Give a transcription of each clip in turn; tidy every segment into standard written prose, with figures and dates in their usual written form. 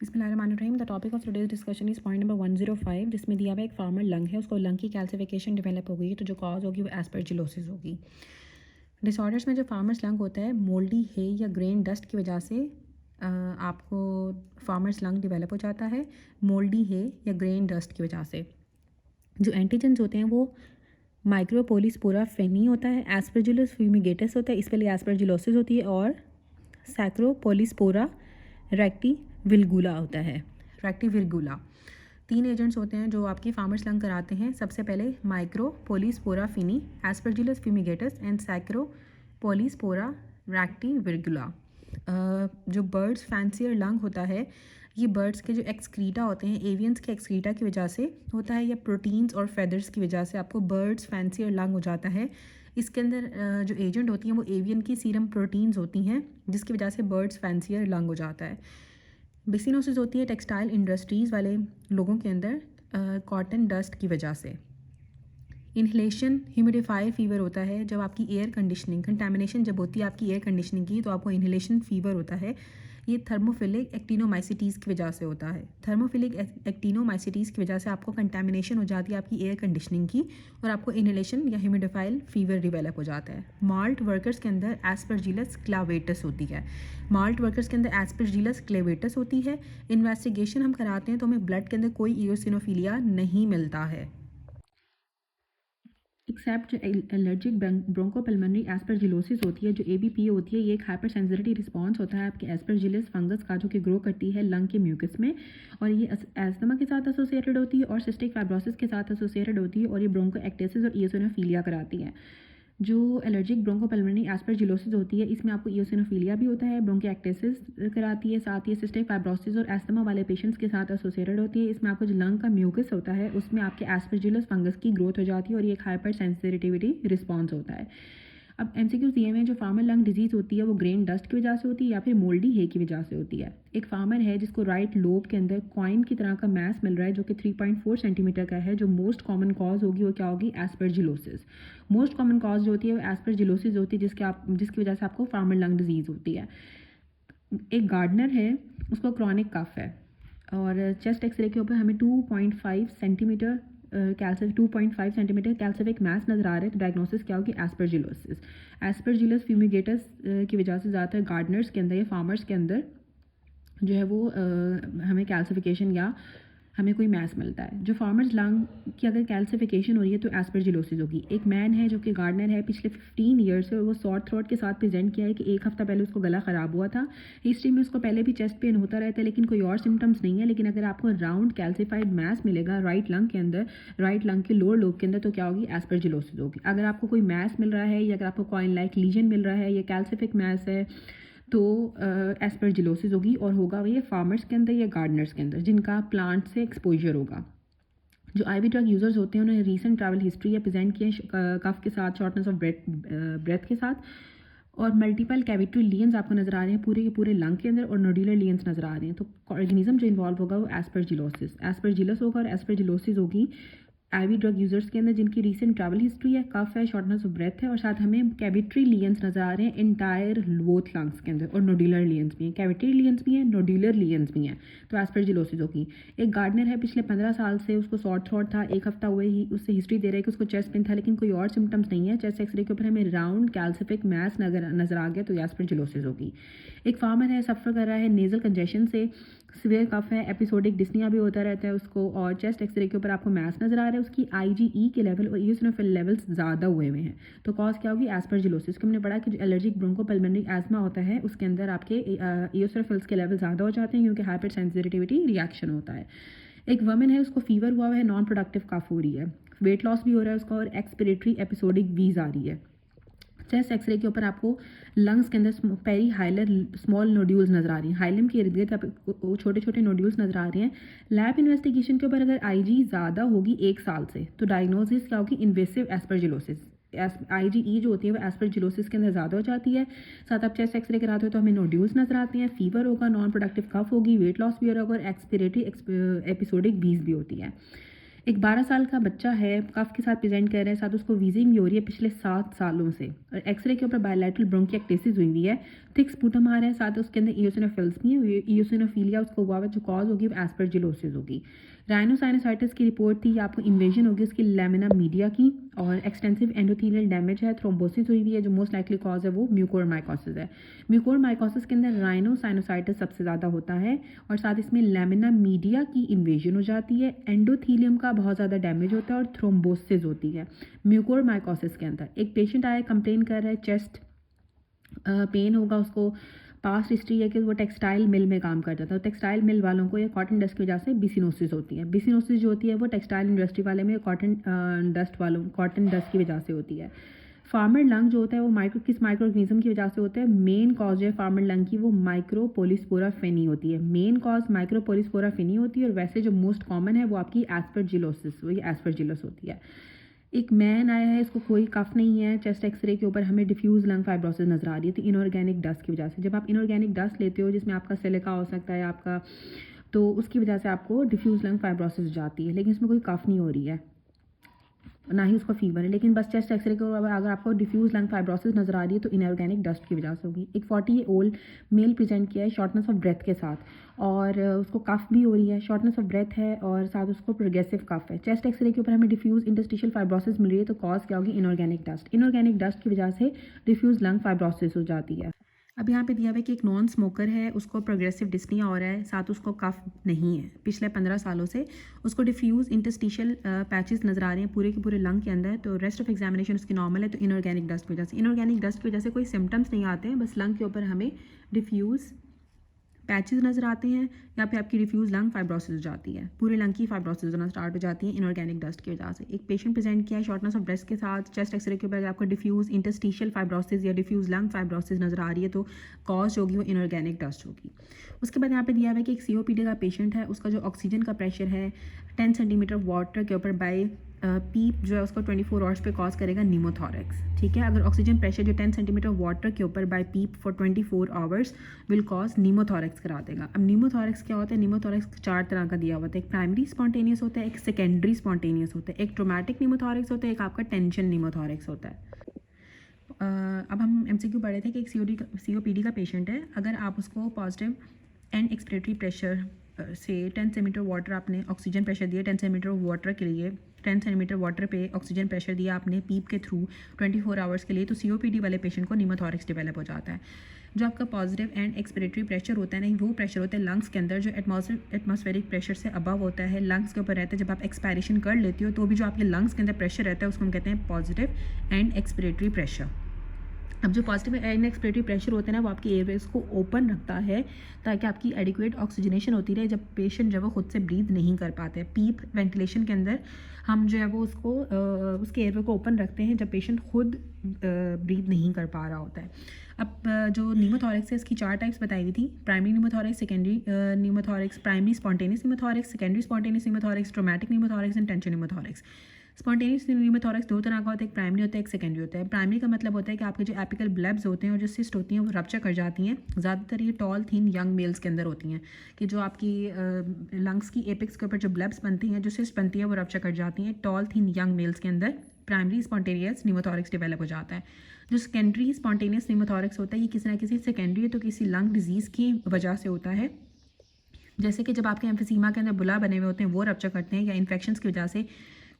बिस्मिल्लाहिर्रहमानिर्रहीम। The topic of today's discussion is point number 105, जिसमें दिया हुआ एक फार्मर लंग है, उसको लंग की कैल्सिफिकेशन डेवलप हो गई है, तो जो कॉज होगी वो एस्परजिलोसिस होगी। डिसऑर्डर्स में जो फार्मर्स लंग होता है, मोल्डी है या ग्रेन डस्ट की वजह से आपको फार्मर्स लंग डेवलप हो जाता है, मोल्डी है या ग्रेन डस्ट की वजह से। जो एंटीजेंस होते हैं वो माइक्रोपोलिस्पोरा फेनी होता है, एस्परजिलस फ्यूमिगेटस होता है, इस पर एस्परजिलोसिस होती है, और सैक्रोपोलिस्पोरा रेक्टिविलगुला होता है, रेक्टिविलगुला। 3 एजेंट्स होते हैं जो आपकी फार्मर्स लंग कराते हैं। सबसे पहले माइक्रोपोलिस्पोरा फिनी, एस्परजिलस फ्यूमिगेटस एंड सैक्रोपोलिस्पोरा रेक्टिविलगुला। जो बर्ड्स फैंसियर लंग होता है, ये बर्ड्स के जो एक्सक्रीटा होते हैं, एवियंस के एक्सक्रीटा की वजह से होता है, या प्रोटीन्स और फेदर्स की वजह से आपको बर्ड्स फैंसियर लंग हो जाता है। इसके अंदर जो एजेंट होती हैं वो एवियन की सीरम प्रोटीन्स होती हैं, जिसकी वजह से बर्ड्स फैंसियर लंग हो जाता है। बिसिनोसिस होती है टेक्सटाइल इंडस्ट्रीज़ वाले लोगों के अंदर कॉटन डस्ट की वजह से। इन्हलेशन ह्यूमिडिफाई फीवर होता है जब आपकी एयर कंडीशनिंग कंटेमिनेशन जब होती है आपकी एयर कंडीशनिंग की, तो आपको इन्हलेशन फीवर होता है। ये थर्मोफिलिक एक्टिनोमाइसिटीज़ की वजह से होता है। थर्मोफिलिक एक्टिनोमाइसिटीज़ की वजह से आपको कंटेमिनेशन हो जाती है आपकी एयर कंडीशनिंग की, और आपको इन्हलेशन या ह्यूमिडिफाइल फीवर डिवेलप हो जाता है। माल्ट वर्कर्स के अंदर एस्परजिलस क्लावेटस होती है। माल्ट वर्कर्स के अंदर एस्परजिलस क्लेवेटस होती है। इन्वेस्टिगेशन हम कराते हैं तो हमें ब्लड के अंदर कोई इयोसिनोफिलिया नहीं मिलता है, एक्सेप्ट जो एलर्जिक ब्रोंकोपल्मोनरी एस्परजिलोसिस होती है, जो ABP होती है, ये एक हाइपर सेंसिटिविटी रिस्पॉन्स होता है आपके एस्परजिलस फंगस का, जो कि ग्रो करती है लंग के म्यूकस में, और ये एस्थमा के साथ एसोसिएटेड होती है और सिस्टिक फाइब्रोसिस के साथ एसोसिएटेड होती है, और ये ब्रोंकोएक्टेसिस और इयोसिनोफिलिया कराती है। जो एलर्जिक ब्रोंकोपल्मोनरी एस्परजिलोसिस होती है, इसमें आपको इयोसिनोफिलिया भी होता है, ब्रोंकोएक्टेसिस कराती है, साथ ही सिस्टिक फाइब्रोसिस और एस्थमा वाले पेशेंट्स के साथ एसोसिएटेड होती है। इसमें आपको जो लंग का म्यूकस होता है उसमें आपके एस्परजिलस फंगस की ग्रोथ हो जाती है, और ये एक हाइपर सेंसिटिविटी रिस्पॉन्स होता है। अब MCQs दिए हुए हैं, जो फार्मर लंग डिजीज़ होती है वो ग्रेन डस्ट की वजह से होती है या फिर मोल्डी है की वजह से होती है। एक फार्मर है जिसको राइट लोब के अंदर कॉइन की तरह का मैस मिल रहा है, जो कि 3.4 सेंटीमीटर का है। जो मोस्ट कॉमन कॉज होगी वो क्या होगी? एस्परजिलोसिस। मोस्ट कॉमन कॉज जो होती है वो एस्परजिलोसिस होती है, जिसकी वजह से आपको फार्मर लंग डिजीज़ होती है। एक गार्डनर है, उसको क्रॉनिक कफ है, और चेस्ट एक्सरे के ऊपर हमें 2.5 सेंटीमीटर 2.5 सेंटीमीटर कैल्सिफिक मैस नज़र आ रहा है, तो डायग्नोसिस क्या होगी? एस्परजिलोसिस। एस्परजिलस फ्यूमिगेटस की वजह से ज़्यादातर गार्डनर्स के अंदर या फार्मर्स के अंदर जो है वो हमें कैल्सिफिकेशन या हमें कोई मैस मिलता है। जो फार्मर्स लंग की अगर कैल्सिफिकेशन हो रही है तो एस्परजिलोसिस होगी। एक मैन है जो कि गार्डनर है, पिछले 15 ईयर से वो सॉर थ्रोट के साथ प्रेजेंट किया है कि एक हफ्ता पहले उसको गला ख़राब हुआ था। हिस्ट्री में उसको पहले भी चेस्ट पेन होता रहता है, लेकिन कोई और सिम्टम्स नहीं है। लेकिन अगर आपको राउंड कैल्सिफाइड मैस मिलेगा राइट लंग के अंदर, राइट लंग के लोअर लोब के अंदर, तो क्या होगी? एस्परजिलोसिस होगी। अगर आपको कोई मैस मिल रहा है या अगर आपको कॉइन लाइक लीजन मिल रहा है या कैल्सिफिक मैस है, तो एस्परजिलोसिस होगी, और होगा ये फार्मर्स के अंदर या गार्डनर्स के अंदर जिनका प्लांट से एक्सपोजर होगा। जो IV ड्रग यूज़र्स होते हैं उन्होंने रीसेंट ट्रैवल हिस्ट्री या प्रेजेंट किया कफ के साथ, शॉर्टनेस ऑफ ब्रेथ के साथ, और मल्टीपल कैविटरी लियंस आपको नज़र आ रहे हैं पूरे के पूरे लंग के अंदर, और नोडुलर लियंस नज़र आ रहे हैं। तो ऑर्गेनिज्म जो इन्वॉल्व होगा वो एस्परजिलस होगा, और एस्परजिलोसिस होगी IV ड्रग यूज़र्स के अंदर जिनकी रीसेंट ट्रैवल हिस्ट्री है, कफ है, शॉर्टनेस ऑफ ब्रेथ है, और साथ हमें कैविटरी लियंस नज़र आ रहे हैं इंटायर बोथ लंग्स के अंदर, और नोडुलर लियंस भी हैं। कैविटरी लियंस भी हैं, नोडुलर लियंस भी हैं, तो एस्परजिलोसिस होगी। एक गार्डनर है, पिछले 15 साल से उसको सॉर थ्रोट था, एक हफ्ता हुए ही उससे हिस्ट्री दे रहे हैं कि उसको चेस्ट पेन था, लेकिन कोई और सिम्टम्स नहीं है। चेस्ट एक्सरे के ऊपर हमें राउंड कैल्सिफिक मैस नज़र आ गया, तो एस्परजिलोसिस होगी। एक फार्मर है, सफ़र कर रहा है नेज़ल कंजेशन से, सीवियर कफ है, एपिसोडिक डिस्निया भी होता रहता है उसको, और चेस्ट एक्सरे के ऊपर आपको मैस नज़र आ रहा है। उसकी IgE के लेवल और इयोसिनोफिल लेवल्स ज़्यादा हुए हुए हैं, तो कॉज क्या होगी? एस्परजिलोसिस। हमने पढ़ा कि जो एलर्जिक ब्रोंकोपल्मोनरी एस्मा होता है उसके अंदर आपके इयोसिनोफिल्स के लेवल ज़्यादा हो जाते हैं, क्योंकि हाइपर सेंसिटिविटी रिएक्शन होता है। एक वमेन है, उसको फीवर हुआ है, नॉन प्रोडक्टिव कफ हो रही है, वेट लॉस भी हो रहा है उसका, और एक्सपिरेटरी एपिसोडिक वीज आ रही है। चेस्ट एक्सरे के ऊपर आपको लंग्स के अंदर पेरी हाइलर स्मॉल नोड्यूल्स नज़र आ रही हैं, हाइलम के इर्द गिर्द आपको छोटे छोटे नोड्यूल्स नज़र आ रहे हैं। लैब इन्वेस्टिगेशन के ऊपर अगर IG ज़्यादा होगी 1 साल से, तो डायग्नोसिस क्या होगी? Invasive aspergillosis. IgE जो होती है वो एस्परजिलोसिस के अंदर ज़्यादा हो जाती है। साथ आप चेस्ट एक्सरे कराते हो तो हमें नोड्यूल्स नज़र आते हैं, फीवर होगा, नॉन प्रोडक्टिव कफ होगी, वेट लॉस भी हो रहा होगा, और एक्सपिरेटरी एपिसोडिक वीज भी होती है। एक 12 साल का बच्चा है, कफ के साथ प्रेजेंट कर रहा है, साथ उसको वीजिंग भी हो रही है पिछले 7 सालों से, और एक्सरे के ऊपर बायलैटरल ब्रोंकिएक्टेसिस हुई हुई है, थिक स्पूटम आ रहा है, साथ उसके अंदर इयोसिनोफिल्स भी है, इयोसिनोफिलिया उसको हुआ है, जो कॉज होगी वो एस्परजिलोसिस होगी। राइनोसाइनोसाइटिस की रिपोर्ट थी, आपको इन्वेजन होगी उसकी लैमिना मीडिया की, और एक्सटेंसिव एंडोथेलियल डैमेज है, थ्रोम्बोसिस हुई हुई है, जो मोस्ट लाइकली कॉज है वो म्यूकोरमाइकोसिस है। म्यूकोरमाइकोसिस के अंदर राइनोसाइनोसाइटिस सबसे ज़्यादा होता है, और साथ इसमें लैमिना मीडिया की इन्वेजन हो जाती है, एंडोथीलियम का बहुत ज़्यादा डैमेज होता है, और थ्रोम्बोसिस होती है म्यूकोरमाइकोसिस के अंदर। एक पेशेंट आया, कंप्लेन कर रहा है चेस्ट पेन होगा, उसको पास्ट हिस्ट्री है कि वो टेक्सटाइल मिल में काम करता था, तो टेक्सटाइल मिल वालों को ये कॉटन डस्ट की वजह से बिसिनोसिस होती है। बिसिनोसिस जो होती है वो टेक्सटाइल इंडस्ट्री वाले में कॉटन डस्ट की वजह से होती है। फार्मर लंग जो होता है वो किस माइक्रो ऑर्गेनिज्म की वजह से होता है? मेन कॉज जो है फार्मर लंग की वो माइक्रोपोलिस्पोरा फेनी होती है। मेन कॉज माइक्रोपोलिस्पोरा फेनी होती है, और वैसे जो मोस्ट कॉमन है वो आपकी एस्परजिलोसिस, वही एस्परजिलोस होती है। एक मैन आया है, इसको कोई कफ नहीं है, चेस्ट एक्सरे के ऊपर हमें डिफ्यूज लंग फाइब्रोसिस नजर आ रही है, तो इनऑर्गेनिक डस्ट की वजह से। जब आप इनऑर्गेनिक डस्ट लेते हो जिसमें आपका सिलिका हो सकता है आपका, तो उसकी वजह से आपको डिफ्यूज लंग फाइब्रोसिस हो जाती है, लेकिन इसमें कोई कफ नहीं हो रही है, ना ही उसका फीवर है, लेकिन बस चेस्ट एक्सरे के ऊपर अगर आपको डिफ्यूज लंग फाइब्रोसिस नजर आ रही है तो इनऑर्गेनिक डस्ट की वजह से होगी। एक 40 ईयर ओल्ड मेल प्रेजेंट किया है शॉर्टनेस ऑफ ब्रेथ के साथ, और उसको कफ भी हो रही है, शॉर्टनेस ऑफ ब्रेथ है, और साथ उसको प्रोग्रेसिव कफ है। चेस्ट एक्सरे के ऊपर हमें डिफ्यूज इंटरस्टिशियल फाइब्रोसिस मिल रही है, तो कॉज क्या होगी? Inorganic dust. इनऑर्गेनिक डस्ट की वजह से डिफ्यूज लंग फाइब्रोसिस हो जाती है। अब यहाँ पे दिया हुआ है कि एक नॉन स्मोकर है, उसको प्रोग्रेसिव डिस्निया हो रहा है, साथ उसको कफ नहीं है पिछले 15 सालों से, उसको डिफ्यूज इंटरस्टिशियल पैचेस नजर आ रहे हैं पूरे के पूरे लंग के अंदर, तो रेस्ट ऑफ एग्जामिनेशन उसकी नॉर्मल है, तो इनऑर्गेनिक डस्ट की वजह से। इनऑर्गेनिक डस्ट की वजह से कोई सिम्टम्स नहीं आते हैं, बस लंग के ऊपर हमें डिफ्यूज पैचेस नजर आते हैं, या फिर आपकी डिफ्यूज लंग फाइब्रोसिस हो जाती है, पूरे लंग की फाइब्रोसिस होना स्टार्ट हो जाती है इनऑर्गेनिक डस्ट की वजह से। एक पेशेंट प्रेजेंट किया है शॉर्टनेस ऑफ ब्रेथ के साथ, चेस्ट एक्सरे के ऊपर अगर आपको डिफ्यूज इंटरस्टिशियल फाइब्रोसिस या डिफ्यूज लंग फाइब्रोसिस नजर आ रही है, तो कॉज होगी वो इनऑर्गेनिक डस्ट होगी। उसके बाद यहाँ पे दिया हुआ है कि एक COPD का पेशेंट है, उसका जो ऑक्सीजन का प्रेशर है 10 सेंटीमीटर वाटर के ऊपर बाय पीप जो है उसको 24 आवर्स पे कॉज करेगा नीमोथोरेक्स। ठीक है, अगर ऑक्सीजन प्रेशर जो 10 सेंटीमीटर वाटर के ऊपर by PEEP for 24 hours will cause pneumothorax करा देगा। अब नीमोथोरेक्स क्या होता है? नीमोथोरेक्स 4 तरह का दिया हुआ था, एक प्राइमरी स्पॉन्टेनियस होता है, एक सेकेंडरी स्पॉन्टेनियस होता है, एक ट्रोमैटिक नीमोथोरेक्स होता है, एक आपका टेंशन नीमोथोरेक्स होता है। अब हम MCQ पढ़े थे कि एक COPD का पेशेंट है, अगर आप उसको पॉजिटिव एंड एक्सपिरेटरी प्रेशर से 10 सेंटीमीटर वाटर आपने ऑक्सीजन प्रेशर दिया, 10 सेंटीमीटर वाटर के लिए 10 सेंटीमीटर वाटर पे ऑक्सीजन प्रेशर दिया आपने पीप के थ्रू 24 आवर्स के लिए, तो COPD वाले पेशेंट को नीमोथोरेक्स डेवलप हो जाता है। जो आपका पॉजिटिव एंड एक्सपिरेटरी प्रेशर होता है ना, वो प्रेशर होता है लंग्स के अंदर, जो एटमॉस्फेरिक प्रेशर से अबव होता है, लंग्स के ऊपर रहता है। जब आप एक्सपायरेशन कर लेते हो तो भी जो आपके लंग्स के अंदर प्रेशर रहता है उसको हम कहते हैं पॉजिटिव एंड एक्सपिरेटरी प्रेशर। अब जो पॉजिटिव एंड एक्सपिरेटरी प्रेशर होता है ना, वो आपकी एयरवेज को ओपन रखता है ताकि आपकी एडिक्वेट ऑक्सीजनेशन होती रहे जब पेशेंट जब वो खुद से ब्रीथ नहीं कर पाते हैं। पीप वेंटिलेशन के अंदर हम जो है वो उसको उसके एयरवे को ओपन रखते हैं जब पेशेंट खुद ब्रीथ नहीं कर पा रहा होता है। अब जो नीमोथोरेक्स है इसकी 4 टाइप्स बताई गई थी, primary नीमोथोरेक्स, secondary नीमोथोरेक्स, primary spontaneous नीमोथोरेक्स, secondary spontaneous नीमोथोरेक्स, traumatic नीमोथोरेक्स and tension नीमोथोरेक्स। Spontaneous नीमोथोरेक्स 2 तरह का होता है, एक प्राइमरी होता है, एक सेकेंडरी होता है। प्राइमरी का मतलब होता है कि आपके जो एपिकल ब्लेब्स होते हैं और जो सिस्ट होती हैं वो रप्चर कर जाती हैं। ज़्यादातर ये टॉल थिन यंग मेल्स के अंदर होती हैं, कि जो आपकी लंग्स की एपिक्स के ऊपर जो ब्लेब्स बनती हैं, जो सिस्ट बनती है वो रप्चर कर जाती हैं। टॉल थिन यंग मेल्स के अंदर प्राइमरी स्पॉन्टेनियस नीमोथोरेक्स डेवलप हो जाता है। जो सेकेंडरी स्पॉन्टेनियस नीमोथोरेक्स होता है ये किसी ना किसी सेकेंडरी है तो किसी लंग डिजीज़ की वजह से होता है, जैसे कि जब आपके एम्फीसीमा के अंदर बुला बने हुए होते हैं वो रप्चर करते हैं, या इन्फेक्शंस की वजह से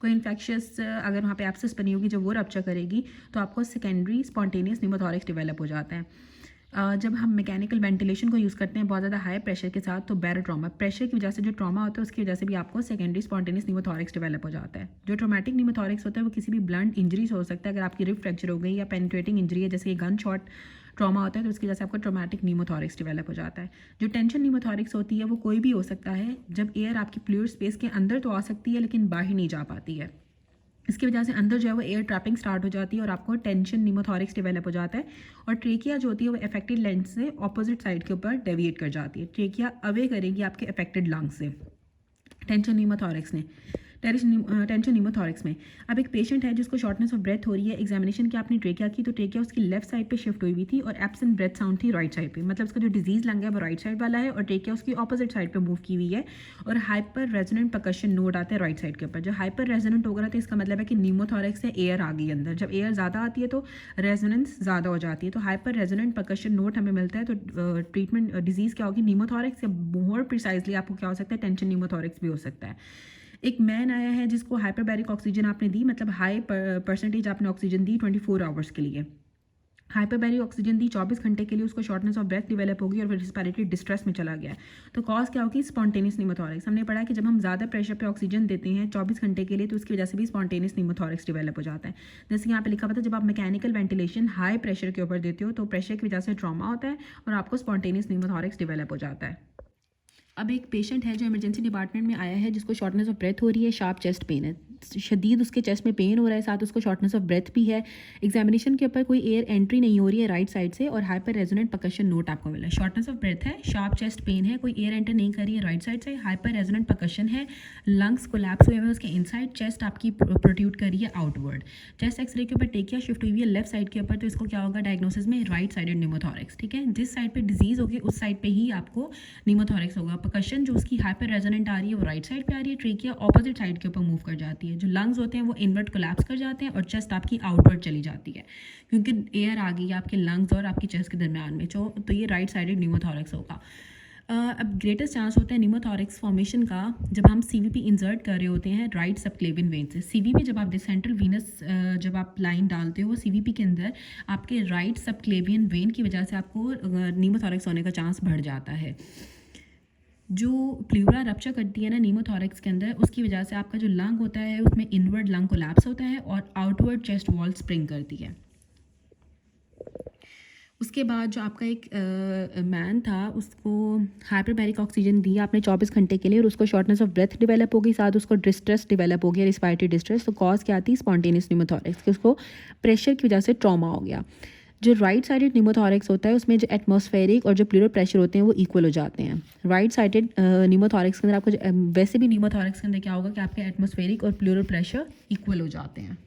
कोई इन्फेक्शियस अगर वहाँ पे एब्सेस बनी होगी जब वो रप्चर करेगी तो आपको सेकेंडरी स्पॉन्टेनियस नीमोथोरेक्स डेवलप हो जाता है। जब हम मैकेनिकल वेंटिलेशन को यूज़ करते हैं बहुत ज़्यादा हाई प्रेशर के साथ, तो बैरोट्रॉमा प्रेशर की वजह से जो ट्रॉमा होता है उसकी वजह से भी आपको सेकेंडरी स्पॉन्टेनियस नीमोथोरेक्स डेवलप हो जाता है। जो ट्रोमैटिक नीमोथोरेक्स होता है वो किसी भी ब्लंट इंजरी से हो सकता है, अगर आपकी रिब फ्रैक्चर हो गई या पेनिट्रेटिंग इंजरी है जैसे गन शॉट ट्रॉमा होता है तो उसकी वजह से आपको ट्रोमैटिक नीमोथोरेक्स डेवलप हो जाता है। जो टेंशन नीमोथोरेक्स होती है वो कोई भी हो सकता है, जब एयर आपकी फ्लूइड स्पेस के अंदर तो आ सकती है लेकिन बाहर नहीं जा पाती है, इसकी वजह से अंदर जो है वो एयर ट्रैपिंग स्टार्ट हो जाती है और आपको टेंशन नीमोथोरेक्स डेवलप हो जाता है। और ट्रेकिया जो होती है वो अफेक्टेड लेंस से ऑपोजिट साइड के ऊपर डेविएट कर जाती है, ट्रेकिया अवे करेगी आपके अफेक्टेड लंग्स से टेंशन नीमोथोरेक्स ने। टेंशन न्यूमोथॉरिक्स में। अब एक पेशेंट है जिसको शॉर्टनेस ऑफ ब्रेथ हो रही है, एग्जामिनेशन की आपने ट्रेकिया की तो ट्रेकिया उसकी लेफ्ट साइड पे शिफ्ट हुई हुई थी और एब्सेंट ब्रेथ साउंड थी राइट साइड पे, मतलब उसका जो डिजीज लंग है वो राइट साइड वाला है और ट्रेकिया उसकी ऑपोजिट साइड पे मूव की हुई है और हाइपर रेजोनेंट परकशन नोड आता है राइट साइड के ऊपर। जब हाइपर रेजोनेंट होगा तो इसका मतलब है कि न्यूमोथॉरिक्स है, एयर आ गई अंदर। जब एयर ज़्यादा आती है तो रेजोनेंस ज़्यादा हो जाती है, तो हाइपर रेजोनेंट परकशन नोड हमें मिलता है। तो ट्रीटमेंट डिजीज़ क्या होगी, न्यूमोथॉरिक्स, या मोर प्रिसाइजली आपको क्या हो सकता है, टेंशन न्यूमोथॉरिक्स भी हो सकता है। एक मैन आया है जिसको हाइपरबैरिक ऑक्सीजन आपने दी, मतलब हाई परसेंटेज आपने ऑक्सीजन दी 24 आवर्स के लिए। हाइपरबैरिक ऑक्सीजन दी 24 घंटे के लिए, उसको शॉर्टनेस ऑफ ब्रेथ डिवेलप होगी और फिर रिस्पिरेटरी डिस्ट्रेस में चला गया। तो कॉज क्या होगी, स्पॉन्टेनियस न्यूमोथॉरिक्स। हमने पढ़ा कि जब हम ज़्यादा प्रेशर पे ऑक्सीजन देते हैं 24 घंटे के लिए तो उसकी वजह से भी स्पॉन्टेनियस न्यूमोथॉरिक्स डिवेलप हो जाता है। जैसे यहाँ पे लिखा हुआ था, जब आप मैकेनिकल वेंटिलेशन हाई प्रेशर के ऊपर देते हो तो प्रेशर की वजह से ट्रॉमा होता है और आपको स्पॉन्टेनियस न्यूमोथॉरिक्स डिवेलप हो जाता है। अब एक पेशेंट है जो इमरजेंसी डिपार्टमेंट में आया है जिसको शॉर्टनेस ऑफ ब्रेथ हो रही है, शार्प चेस्ट पेन है, शदीद उसके चेस्ट में पेन हो रहा है, साथ उसको शॉर्टनेस ऑफ ब्रेथ भी है। एग्जामिनेशन के ऊपर कोई एयर एंट्री नहीं हो रही है राइट साइड से और हाइपर रेजोनेंट परकशन नोट आपको मिला है। शॉर्टनेस ऑफ ब्रेथ है, शार्प चेस्ट पेन है, कोई एयर एंटर नहीं कर रही है राइट साइड से, हाइपर रेजोनेंट परकशन है, लंग्स कोलैप्स हुए हैं उसके इनसाइड, चेस्ट आपकी प्रोट्यूट कर रही है आउटवर्ड। चेस्ट एक्सरे के ऊपर टेकिया शिफ्ट हुई है लेफ्ट साइड के ऊपर, तो इसको क्या होगा डायग्नोसिस में, राइट साइडेड न्यूमोथॉरिक्स। ठीक है, जिस साइड पे डिजीज होगी उस साइड पे ही आपको न्यूमोथॉरिक्स होगा। परकशन जो उसकी हाइपर रेजोनेंट आ रही है वो राइट साइड पे आ रही है, ट्रेकिया ऑपोजिट साइड के ऊपर मूव कर जाती है, जो लंग्स होते हैं वो इनवर्ट कोलैप्स कर जाते हैं और चेस्ट आपकी आउटवर्ड चली जाती है क्योंकि एयर आ गई है आपके लंग्स और आपकी चेस्ट के दरमियान में, तो ये राइट साइडेड न्यूमोथॉरिक्स होगा। अब ग्रेटेस्ट चांस होता है न्यूमोथॉरिक्स फॉर्मेशन का जब हम सीवीपी इंसर्ट कर रहे होते हैं राइट सबक्लेवियन वेन से। सीवीपी जब आप सेंट्रल वीनस जब आप लाइन डालते हो सीवीपी के अंदर, आपके राइट सबक्लेवियन वेन की वजह से आपको न्यूमोथॉरिक्स होने का चांस बढ़ जाता है। जो प्लूरा रप्चर करती है ना न्यूमोथॉरिक्स के अंदर, उसकी वजह से आपका जो लंग होता है उसमें इनवर्ड लंग कोलैप्स होता है और आउटवर्ड चेस्ट वॉल स्प्रिंग करती है। उसके बाद जो आपका एक मैन था उसको हाइपरबैरिक ऑक्सीजन दी आपने 24 घंटे के लिए और उसको शॉर्टनेस ऑफ ब्रेथ डिवेलप हो गई, साथ उसको डिस्ट्रेस डिवेलप हो गया, रिस्पायरेटरी डिस्ट्रेस। तो कॉज क्या आती है, स्पॉन्टेनियस न्यूमोथॉरिक्स, कि उसको प्रेशर की वजह से ट्रॉमा हो गया। जो राइट साइडेड न्यूमोथॉरिक्स होता है उसमें जो एटमॉस्फेरिक और जो प्लूरल प्रेशर होते हैं वो इक्वल हो जाते हैं। राइट साइडेड न्यूमोथॉरिक्स के अंदर आपको वैसे भी न्यूमोथॉरिक्स के अंदर क्या होगा कि आपके एटमॉस्फेरिक और प्लूरल प्रेशर इक्वल हो जाते हैं।